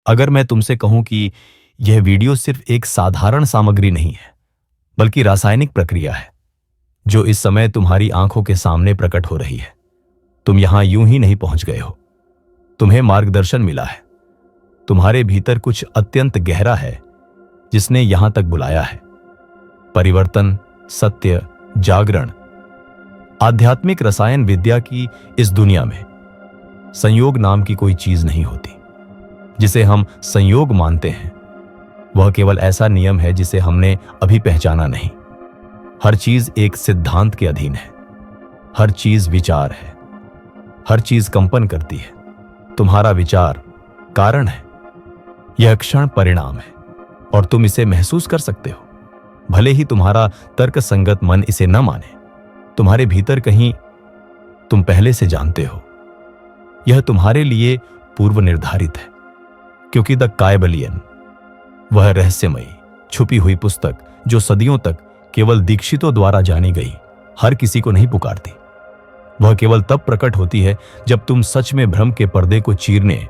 अगर मैं तुमसे कहूं कि यह वीडियो सिर्फ एक साधारण सामग्री नहीं है, बल्कि रासायनिक प्रक्रिया है जो इस समय तुम्हारी आंखों के सामने प्रकट हो रही है। तुम यहां यूं ही नहीं पहुंच गए हो, तुम्हें मार्गदर्शन मिला है। तुम्हारे भीतर कुछ अत्यंत गहरा है जिसने यहां तक बुलाया है। परिवर्तन, सत्य, जागरण। आध्यात्मिक रसायन विद्या की इस दुनिया में संयोग नाम की कोई चीज नहीं होती। जिसे हम संयोग मानते हैं वह केवल ऐसा नियम है जिसे हमने अभी पहचाना नहीं। हर चीज एक सिद्धांत के अधीन है। हर चीज विचार है। हर चीज कंपन करती है। तुम्हारा विचार कारण है, यह क्षण परिणाम है, और तुम इसे महसूस कर सकते हो। भले ही तुम्हारा तर्कसंगत मन इसे न माने, तुम्हारे भीतर कहीं तुम पहले से जानते हो। यह तुम्हारे लिए पूर्व निर्धारित है, क्योंकि द कायबलियन, वह रहस्यमयी छुपी हुई पुस्तक जो सदियों तक केवल दीक्षितों द्वारा जानी गई, हर किसी को नहीं पुकारती। वह केवल तब प्रकट होती है जब तुम सच में भ्रम के पर्दे को चीरने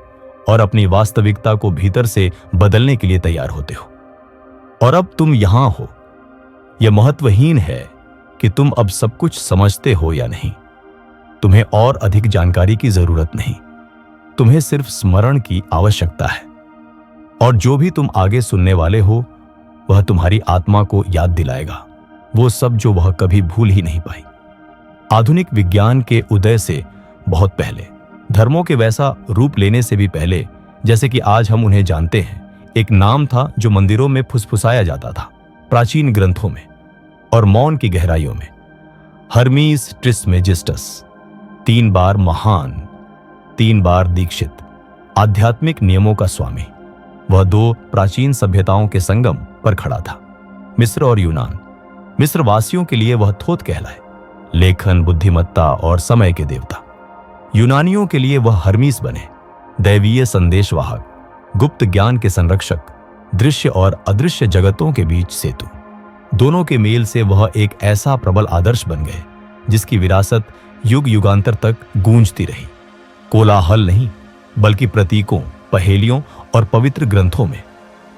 और अपनी वास्तविकता को भीतर से बदलने के लिए तैयार होते हो। और अब तुम यहां हो। यह महत्वहीन है कि तुम अब सब कुछ समझते हो या नहीं। तुम्हें और अधिक जानकारी की जरूरत नहीं, तुम्हें सिर्फ स्मरण की आवश्यकता है। और जो भी तुम आगे सुनने वाले हो वह तुम्हारी आत्मा को याद दिलाएगा वो सब जो वह कभी भूल ही नहीं पाई। आधुनिक विज्ञान के उदय से बहुत पहले, धर्मों के वैसा रूप लेने से भी पहले जैसे कि आज हम उन्हें जानते हैं, एक नाम था जो मंदिरों में फुसफुसाया जाता था, प्राचीन ग्रंथों में और मौन की गहराइयों में। हर्मीस ट्रिस्मेजिस्टस, 3 बार महान, 3 बार दीक्षित, आध्यात्मिक नियमों का स्वामी। वह 2 प्राचीन सभ्यताओं के संगम पर खड़ा था, मिस्र और यूनान। मिस्र वासियों के लिए वह थोथ कहलाए, लेखन, बुद्धिमत्ता और समय के देवता। यूनानियों के लिए वह हर्मीस बने, दैवीय संदेशवाहक, गुप्त ज्ञान के संरक्षक, दृश्य और अदृश्य जगतों के बीच सेतु। दोनों के मेल से वह एक ऐसा प्रबल आदर्श बन गए जिसकी विरासत युग युगांतर तक गूंजती रही। कोलाहल नहीं, बल्कि प्रतीकों, पहेलियों और पवित्र ग्रंथों में।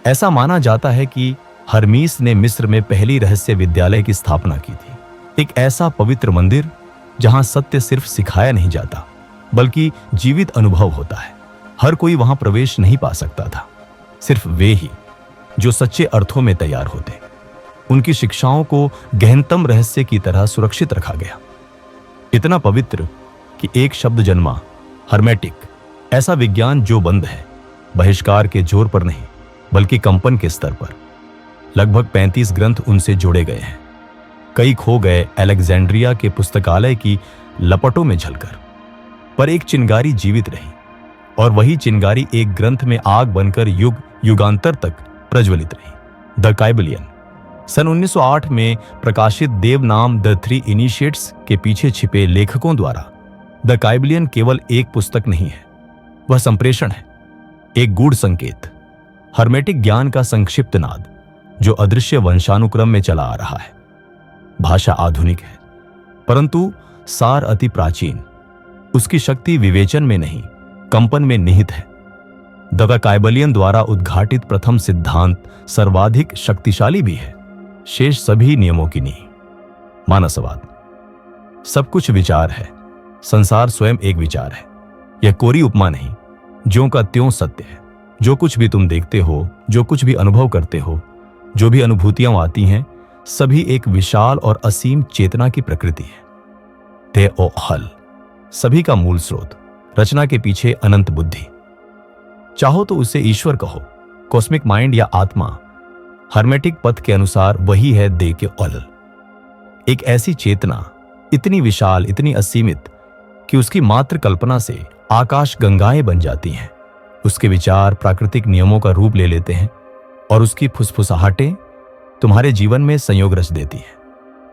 ऐसा माना जाता है कि हर्मीस ने मिस्र में पहली रहस्य विद्यालय की स्थापना की थी, एक ऐसा पवित्र मंदिर जहां सत्य सिर्फ सिखाया नहीं जाता बल्कि जीवित अनुभव होता है। हर कोई वहां प्रवेश नहीं पा सकता था, सिर्फ वे ही जो सच्चे अर्थों में तैयार होते। उनकी शिक्षाओं को गहनतम रहस्य की तरह सुरक्षित रखा गया, इतना पवित्र कि एक शब्द जन्मा, हर्मेटिक। ऐसा विज्ञान जो बंद है, बहिष्कार के जोर पर नहीं बल्कि कंपन के स्तर पर। लगभग 35 ग्रंथ उनसे जोड़े गए हैं, कई खो गए अलेक्जेंड्रिया के पुस्तकालय की लपटों में झलकर। पर एक चिंगारी जीवित रही, और वही चिंगारी एक ग्रंथ में आग बनकर युग युगांतर तक प्रज्वलित रही। द काइबलियन, सन 1908 में प्रकाशित देवनाम द 3 इनिशिएट्स के पीछे छिपे लेखकों द्वारा द काइबलियन केवल एक पुस्तक नहीं है, वह संप्रेषण है, एक गूढ़ संकेत, हर्मेटिक ज्ञान का संक्षिप्त नाद जो अदृश्य वंशानुक्रम में चला आ रहा है। भाषा आधुनिक है, परंतु सार अति प्राचीन। उसकी शक्ति विवेचन में नहीं, कंपन में निहित है। द काइबलियन द्वारा उद्घाटित प्रथम सिद्धांत सर्वाधिक शक्तिशाली भी है, शेष सभी नियमों की नींव। मानसवाद, सब कुछ विचार है, संसार स्वयं एक विचार है। यह कोरी उपमा नहीं, ज्यों का त्यों सत्य है। जो कुछ भी तुम देखते हो, जो कुछ भी अनुभव करते हो, जो भी अनुभूतियां आती हैं, सभी एक विशाल और असीम चेतना की प्रकृति है। ते ओ हल, सभी का मूल स्रोत, रचना के पीछे अनंत बुद्धि। चाहो तो उसे ईश्वर कहो, कॉस्मिक माइंड या आत्मा। हर्मेटिक पथ के अनुसार वही है दे के ओल। एक ऐसी चेतना, इतनी विशाल, इतनी असीमित कि उसकी मात्र कल्पना से आकाश गंगाएं बन जाती हैं। उसके विचार प्राकृतिक नियमों का रूप ले लेते हैं, और उसकी फुसफुसाहटें तुम्हारे जीवन में संयोग रच देती हैं।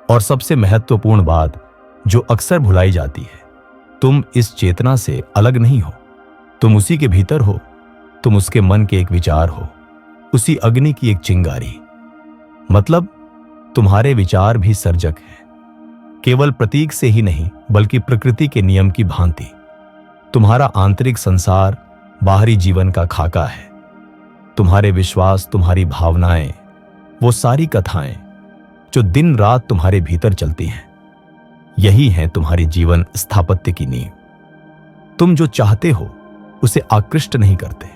और सबसे महत्वपूर्ण बात जो अक्सर भुलाई जाती है, तुम इस चेतना से अलग नहीं हो, तुम उसी के भीतर हो। तुम उसके मन के एक विचार हो, उसी अग्नि की एक चिंगारी। मतलब तुम्हारे विचार भी सर्जक हैं, केवल प्रतीक से ही नहीं बल्कि प्रकृति के नियम की भांति। तुम्हारा आंतरिक संसार बाहरी जीवन का खाका है, तुम्हारे विश्वास, तुम्हारी भावनाएं, वो सारी कथाएं जो दिन रात तुम्हारे भीतर चलती हैं, यही है तुम्हारी जीवन स्थापत्य की नींव। तुम जो चाहते हो उसे आकृष्ट नहीं करते,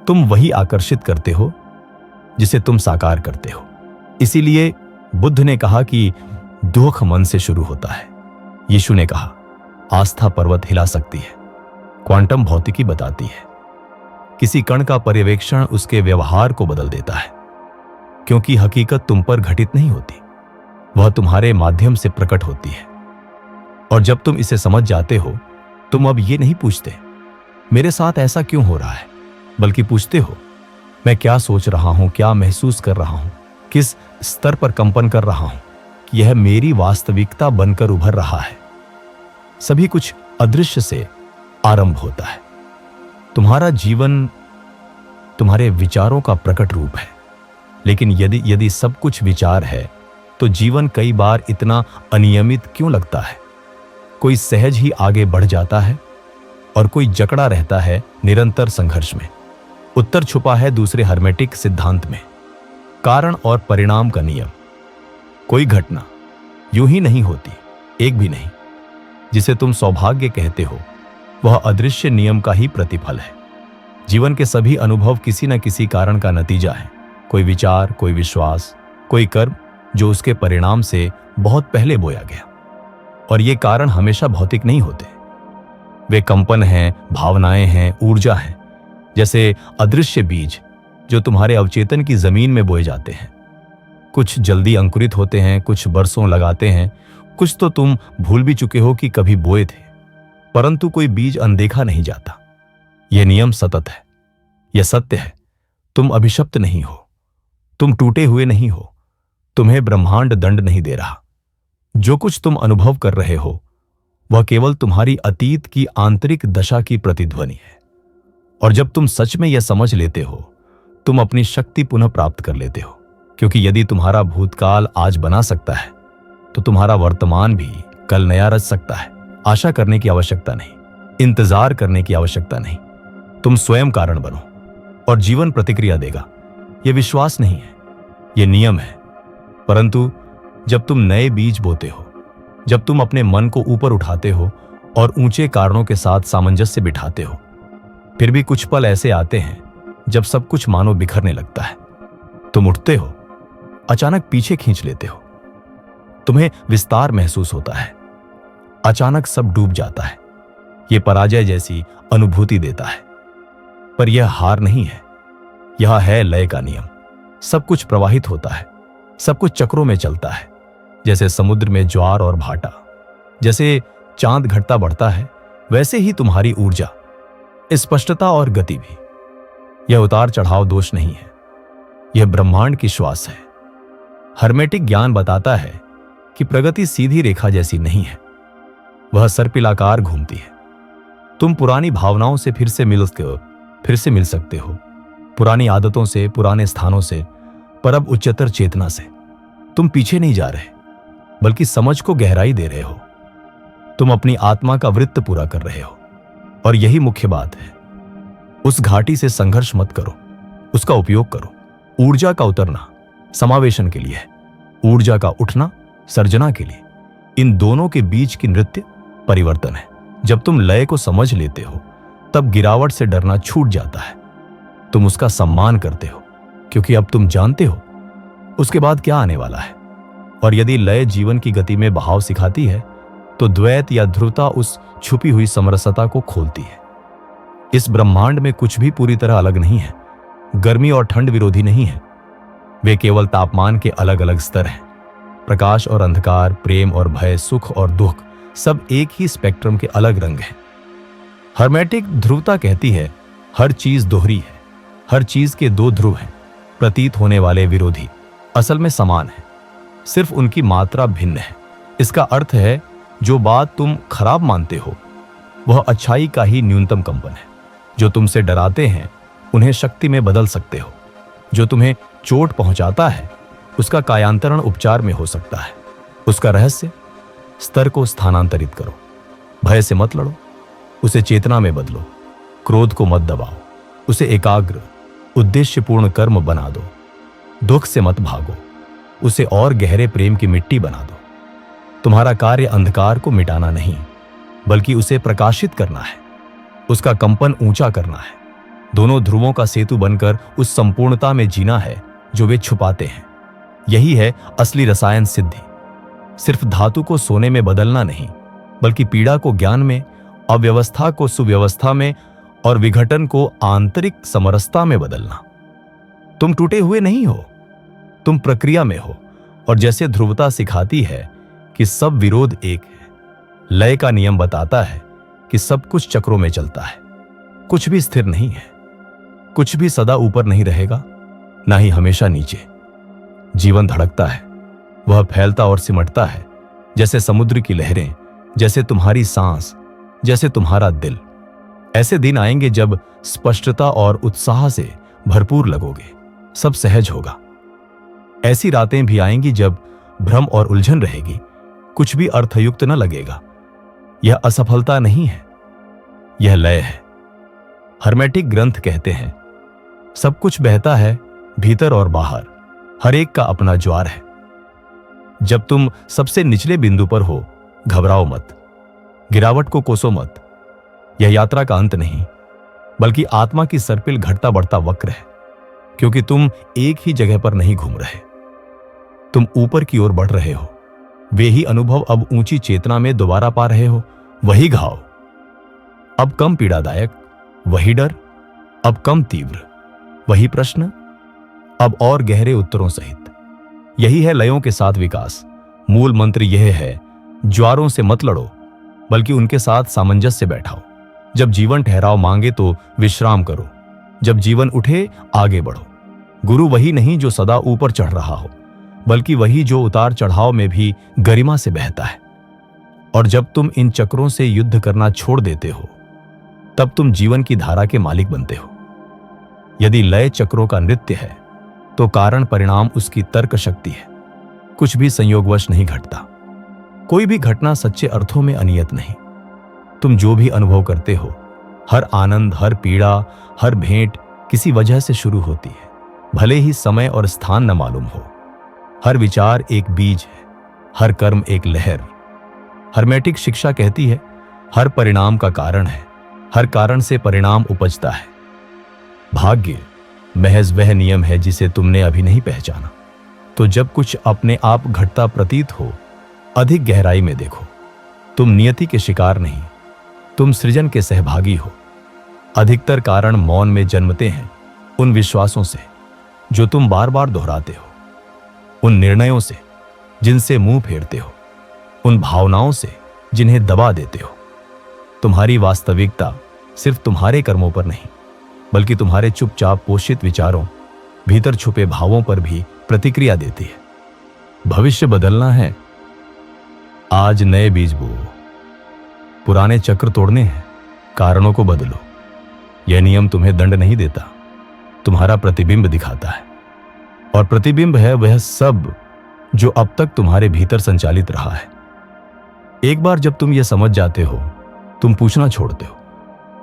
तुम वही आकर्षित करते हो जिसे तुम साकार करते हो। इसीलिए बुद्ध ने कहा कि दुख मन से शुरू होता है। यीशु ने कहा आस्था पर्वत हिला सकती है। क्वांटम भौतिकी बताती है किसी कण का पर्यवेक्षण उसके व्यवहार को बदल देता है, क्योंकि हकीकत तुम पर घटित नहीं होती, वह तुम्हारे माध्यम से प्रकट होती है। और जब तुम इसे समझ जाते हो, तुम अब ये नहीं पूछते मेरे साथ ऐसा क्यों हो रहा है, बल्कि पूछते हो मैं क्या सोच रहा हूं, क्या महसूस कर रहा हूं, किस स्तर पर कंपन कर रहा हूं कि यह मेरी वास्तविकता बनकर उभर रहा है। सभी कुछ अदृश्य से आरंभ होता है। तुम्हारा जीवन तुम्हारे विचारों का प्रकट रूप है। लेकिन यदि सब कुछ विचार है तो जीवन कई बार इतना अनियमित क्यों लगता है? कोई सहज ही आगे बढ़ जाता है और कोई जकड़ा रहता है निरंतर संघर्ष में। उत्तर छुपा है दूसरे हर्मेटिक सिद्धांत में, कारण और परिणाम का नियम। कोई घटना यूं ही नहीं होती, एक भी नहीं। जिसे तुम सौभाग्य कहते हो वह अदृश्य नियम का ही प्रतिफल है। जीवन के सभी अनुभव किसी न किसी कारण का नतीजा है। कोई विचार, कोई विश्वास, कोई कर्म जो उसके परिणाम से बहुत पहले बोया गया। और ये कारण हमेशा भौतिक नहीं होते, वे कंपन हैं, भावनाएं हैं, ऊर्जा हैं। जैसे अदृश्य बीज जो तुम्हारे अवचेतन की जमीन में बोए जाते हैं। कुछ जल्दी अंकुरित होते हैं, कुछ बरसों लगाते हैं, कुछ तो तुम भूल भी चुके हो कि कभी बोए थे। परंतु कोई बीज अनदेखा नहीं जाता। यह नियम सतत है, यह सत्य है। तुम अभिशप्त नहीं हो, तुम टूटे हुए नहीं हो, तुम्हें ब्रह्मांड दंड नहीं दे रहा। जो कुछ तुम अनुभव कर रहे हो वह केवल तुम्हारी अतीत की आंतरिक दशा की प्रतिध्वनि है। और जब तुम सच में यह समझ लेते हो, तुम अपनी शक्ति पुनः प्राप्त कर लेते हो। क्योंकि यदि तुम्हारा भूतकाल आज बना सकता है तो तुम्हारा वर्तमान भी कल नया रच सकता है। आशा करने की आवश्यकता नहीं, इंतजार करने की आवश्यकता नहीं। तुम स्वयं कारण बनो और जीवन प्रतिक्रिया देगा। यह विश्वास नहीं है, यह नियम है। परंतु जब तुम नए बीज बोते हो, जब तुम अपने मन को ऊपर उठाते हो और ऊंचे कारणों के साथ सामंजस्य बिठाते हो, फिर भी कुछ पल ऐसे आते हैं जब सब कुछ मानो बिखरने लगता है। तुम उठते हो, अचानक पीछे खींच लेते हो, तुम्हें विस्तार महसूस होता है, अचानक सब डूब जाता है। यह पराजय जैसी अनुभूति देता है, पर यह हार नहीं है, यह है लय का नियम। सब कुछ प्रवाहित होता है, सब कुछ चक्रों में चलता है, जैसे समुद्र में ज्वार और भाटा। जैसे चांद घटता बढ़ता है, वैसे ही तुम्हारी ऊर्जा, स्पष्टता और गति भी। यह उतार चढ़ाव दोष नहीं है, यह ब्रह्मांड की श्वास है। हर्मेटिक ज्ञान बताता है कि प्रगति सीधी रेखा जैसी नहीं है, वह सर्पिलाकार घूमती है। तुम पुरानी भावनाओं से फिर से मिल सकते हो, पुरानी आदतों से, पुराने स्थानों से, पर अब उच्चतर चेतना से। तुम पीछे नहीं जा रहे, बल्कि समझ को गहराई दे रहे हो। तुम अपनी आत्मा का वृत्त पूरा कर रहे हो, और यही मुख्य बात है। उस घाटी से संघर्ष मत करो, उसका उपयोग करो। ऊर्जा का उतरना समावेशन के लिए है, ऊर्जा का उठना सर्जना के लिए। इन दोनों के बीच की नृत्य परिवर्तन है। जब तुम लय को समझ लेते हो, तब गिरावट से डरना छूट जाता है। तुम उसका सम्मान करते हो, क्योंकि अब तुम जानते हो उसके बाद क्या आने वाला है। और यदि लय जीवन की गति में बहाव सिखाती है, तो द्वैत या ध्रुवता उस छुपी हुई समरसता को खोलती है। इस ब्रह्मांड में कुछ भी पूरी तरह अलग नहीं है। गर्मी और ठंड विरोधी नहीं है, वे केवल तापमान के अलग अलग स्तर हैं। प्रकाश और अंधकार, प्रेम और भय, सुख और दुख, सब एक ही स्पेक्ट्रम के अलग रंग हैं। हर्मेटिक ध्रुवता कहती है हर चीज दोहरी है, हर चीज के दो ध्रुव हैं। प्रतीत होने वाले विरोधी असल में समान है, सिर्फ उनकी मात्रा भिन्न है। इसका अर्थ है जो बात तुम खराब मानते हो वह अच्छाई का ही न्यूनतम कंपन है। जो तुमसे डराते हैं उन्हें शक्ति में बदल सकते हो। जो तुम्हें चोट पहुंचाता है उसका कायांतरण उपचार में हो सकता है। उसका रहस्य स्तर को स्थानांतरित करो। भय से मत लड़ो, उसे चेतना में बदलो। क्रोध को मत दबाओ, उसे एकाग्र, उद्देश्यपूर्ण कर्म बना दो। दुख से मत भागो, उसे और गहरे प्रेम की मिट्टी बना दो। तुम्हारा कार्य अंधकार को मिटाना नहीं, बल्कि उसे प्रकाशित करना है, उसका कंपन ऊंचा करना है। दोनों ध्रुवों का सेतु बनकर उस संपूर्णता में जीना है जो वे छुपाते हैं। यही है असली रसायन सिद्धि। सिर्फ धातु को सोने में बदलना नहीं, बल्कि पीड़ा को ज्ञान में, अव्यवस्था को सुव्यवस्था में और विघटन को आंतरिक समरसता में बदलना। तुम टूटे हुए नहीं हो, तुम प्रक्रिया में हो। और जैसे ध्रुवता सिखाती है कि सब विरोध एक है, लय का नियम बताता है कि सब कुछ चक्रों में चलता है। कुछ भी स्थिर नहीं है, कुछ भी सदा ऊपर नहीं रहेगा, ना ही हमेशा नीचे। जीवन धड़कता है, वह फैलता और सिमटता है, जैसे समुद्र की लहरें, जैसे तुम्हारी सांस, जैसे तुम्हारा दिल। ऐसे दिन आएंगे जब स्पष्टता और उत्साह से भरपूर लगोगे, सब सहज होगा। ऐसी रातें भी आएंगी जब भ्रम और उलझन रहेगी, कुछ भी अर्थयुक्त न लगेगा। यह असफलता नहीं है, यह लय है। हर्मेटिक ग्रंथ कहते हैं, सब कुछ बहता है भीतर और बाहर, हर एक का अपना ज्वार है। जब तुम सबसे निचले बिंदु पर हो, घबराओ मत, गिरावट को कोसो मत। यह यात्रा का अंत नहीं, बल्कि आत्मा की सर्पिल घटता बढ़ता वक्र है, क्योंकि तुम एक ही जगह पर नहीं घूम रहे, तुम ऊपर की ओर बढ़ रहे हो। वे ही अनुभव अब ऊंची चेतना में दोबारा पा रहे हो, वही घाव अब कम पीड़ादायक, वही डर अब कम तीव्र, वही प्रश्न अब और गहरे उत्तरों सहित। यही है लयों के साथ विकास। मूल मंत्र यह है, ज्वारों से मत लड़ो, बल्कि उनके साथ सामंजस्य बैठाओ। जब जीवन ठहराव मांगे तो विश्राम करो, जब जीवन उठे आगे बढ़ो। गुरु वही नहीं जो सदा ऊपर चढ़ रहा हो, बल्कि वही जो उतार चढ़ाव में भी गरिमा से बहता है। और जब तुम इन चक्रों से युद्ध करना छोड़ देते हो, तब तुम जीवन की धारा के मालिक बनते हो। यदि लय चक्रों का नृत्य है, तो कारण परिणाम उसकी तर्क शक्ति है। कुछ भी संयोगवश नहीं घटता, कोई भी घटना सच्चे अर्थों में अनियत नहीं। तुम जो भी अनुभव करते हो, हर आनंद, हर पीड़ा, हर भेंट किसी वजह से शुरू होती है, भले ही समय और स्थान न मालूम हो। हर विचार एक बीज है, हर कर्म एक लहर। हर्मेटिक शिक्षा कहती है, हर परिणाम का कारण है, हर कारण से परिणाम उपजता है। भाग्य महज वह नियम है जिसे तुमने अभी नहीं पहचाना। तो जब कुछ अपने आप घटता प्रतीत हो, अधिक गहराई में देखो। तुम नियति के शिकार नहीं, तुम सृजन के सहभागी हो। अधिकतर कारण मौन में जन्मते हैं, उन विश्वासों से जो तुम बार बार दोहराते हो, उन निर्णयों से जिनसे मुंह फेरते हो, उन भावनाओं से जिन्हें दबा देते हो। तुम्हारी वास्तविकता सिर्फ तुम्हारे कर्मों पर नहीं, बल्कि तुम्हारे चुपचाप पोषित विचारों, भीतर छुपे भावों पर भी प्रतिक्रिया देती है। भविष्य बदलना है, आज नए बीज बोओ। पुराने चक्र तोड़ने हैं, कारणों को बदलो। यह नियम तुम्हें दंड नहीं देता, तुम्हारा प्रतिबिंब दिखाता है। और प्रतिबिंब है वह सब जो अब तक तुम्हारे भीतर संचालित रहा है। एक बार जब तुम यह समझ जाते हो, तुम पूछना छोड़ते हो,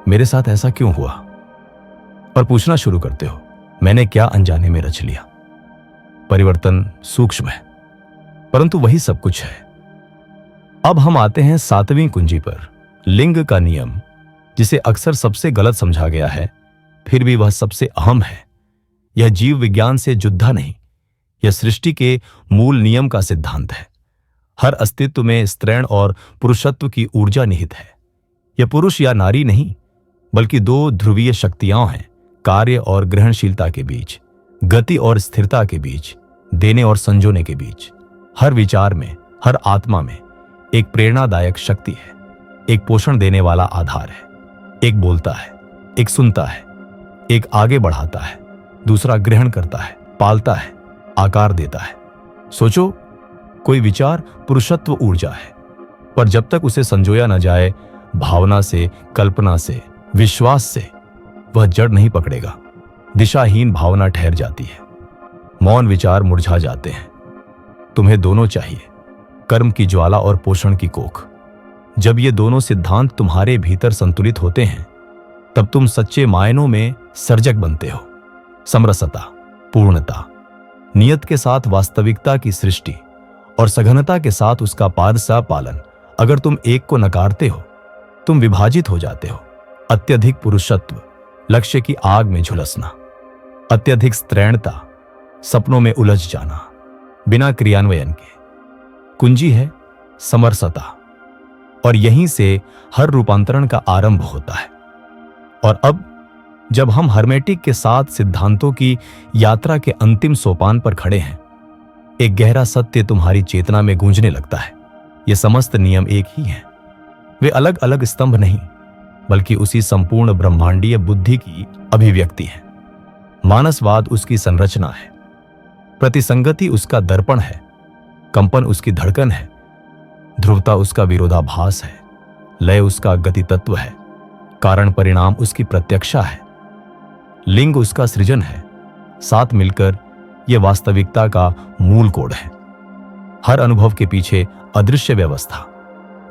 मेरे साथ ऐसा क्यों हुआ, और पूछना शुरू करते हो, मैंने क्या अनजाने में रच लिया। परिवर्तन सूक्ष्म है, परंतु वही सब कुछ है। अब हम आते हैं 7वीं कुंजी पर, लिंग का नियम, जिसे अक्सर सबसे गलत समझा गया है, फिर भी वह सबसे अहम है। यह जीव विज्ञान से जुद्धा नहीं, यह सृष्टि के मूल नियम का सिद्धांत है। हर अस्तित्व में स्त्रैण और पुरुषत्व की ऊर्जा निहित है। यह पुरुष या नारी नहीं, बल्कि 2 ध्रुवीय शक्तियां हैं, कार्य और ग्रहणशीलता के बीच, गति और स्थिरता के बीच, देने और संजोने के बीच। हर विचार में, हर आत्मा में एक प्रेरणादायक शक्ति है, एक पोषण देने वाला आधार है। एक बोलता है, एक सुनता है, एक आगे बढ़ाता है, दूसरा ग्रहण करता है, पालता है, आकार देता है। सोचो, कोई विचार पुरुषत्व ऊर्जा है, पर जब तक उसे संजोया न जाए भावना से, कल्पना से, विश्वास से, वह जड़ नहीं पकड़ेगा। दिशाहीन भावना ठहर जाती है, मौन विचार मुरझा जाते हैं। तुम्हें दोनों चाहिए, कर्म की ज्वाला और पोषण की कोख। जब ये दोनों सिद्धांत तुम्हारे भीतर संतुलित होते हैं, तब तुम सच्चे मायनों में सर्जक बनते हो। समरसता, पूर्णता, नियत के साथ वास्तविकता की सृष्टि और सघनता के साथ उसका पारसा पालन। अगर तुम एक को नकारते हो, तुम विभाजित हो जाते हो। अत्यधिक पुरुषत्व, लक्ष्य की आग में झुलसना। अत्यधिक स्त्रैणता, सपनों में उलझ जाना बिना क्रियान्वयन के। कुंजी है समरसता, और यहीं से हर रूपांतरण का आरंभ होता है। और अब जब हम हर्मेटिक के 7 सिद्धांतों की यात्रा के अंतिम सोपान पर खड़े हैं, एक गहरा सत्य तुम्हारी चेतना में गूंजने लगता है। ये समस्त नियम एक ही हैं। वे अलग अलग स्तंभ नहीं, बल्कि उसी संपूर्ण ब्रह्मांडीय बुद्धि की अभिव्यक्ति है। मानसवाद उसकी संरचना है, प्रतिसंगति उसका दर्पण है, कंपन उसकी धड़कन है, ध्रुवता उसका विरोधाभास है, लय उसका गति तत्व है, कारण परिणाम उसकी प्रत्यक्षा है, लिंग उसका सृजन है। साथ मिलकर यह वास्तविकता का मूल कोड है। हर अनुभव के पीछे अदृश्य व्यवस्था।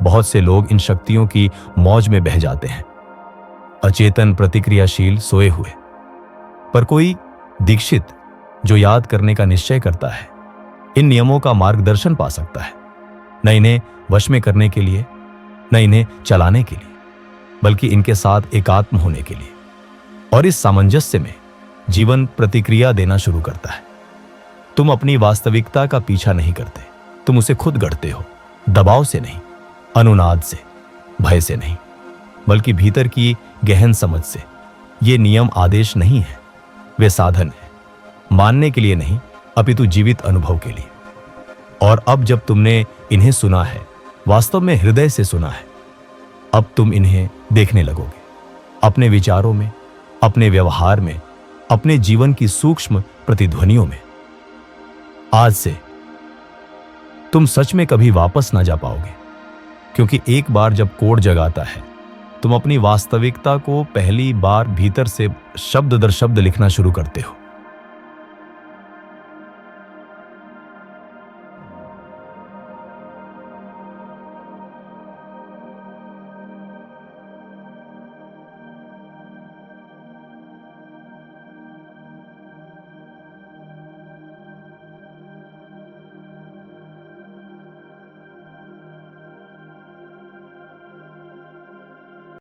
बहुत से लोग इन शक्तियों की मौज में बह जाते हैं, अचेतन, प्रतिक्रियाशील, सोए हुए। पर कोई दीक्षित जो याद करने का निश्चय करता है, इन नियमों का मार्गदर्शन पा सकता है, न इन्हें वश में करने के लिए, न इन्हें चलाने के लिए, बल्कि इनके साथ एकात्म होने के लिए। और इस सामंजस्य में जीवन प्रतिक्रिया देना शुरू करता है। तुम अपनी वास्तविकता का पीछा नहीं करते, तुम उसे खुद गढ़ते हो। दबाव से नहीं, अनुनाद से, भय से नहीं, बल्कि भीतर की गहन समझ से। ये नियम आदेश नहीं है, वे साधन है, मानने के लिए नहीं, अपितु जीवित अनुभव के लिए। और अब जब तुमने इन्हें सुना है, वास्तव में हृदय से सुना है, अब तुम इन्हें देखने लगोगे, अपने विचारों में, अपने व्यवहार में, अपने जीवन की सूक्ष्म प्रतिध्वनियों में। आज से तुम सच में कभी वापस ना जा पाओगे, क्योंकि एक बार जब कोड जगाता है, तुम अपनी वास्तविकता को पहली बार भीतर से शब्द दर शब्द लिखना शुरू करते हो।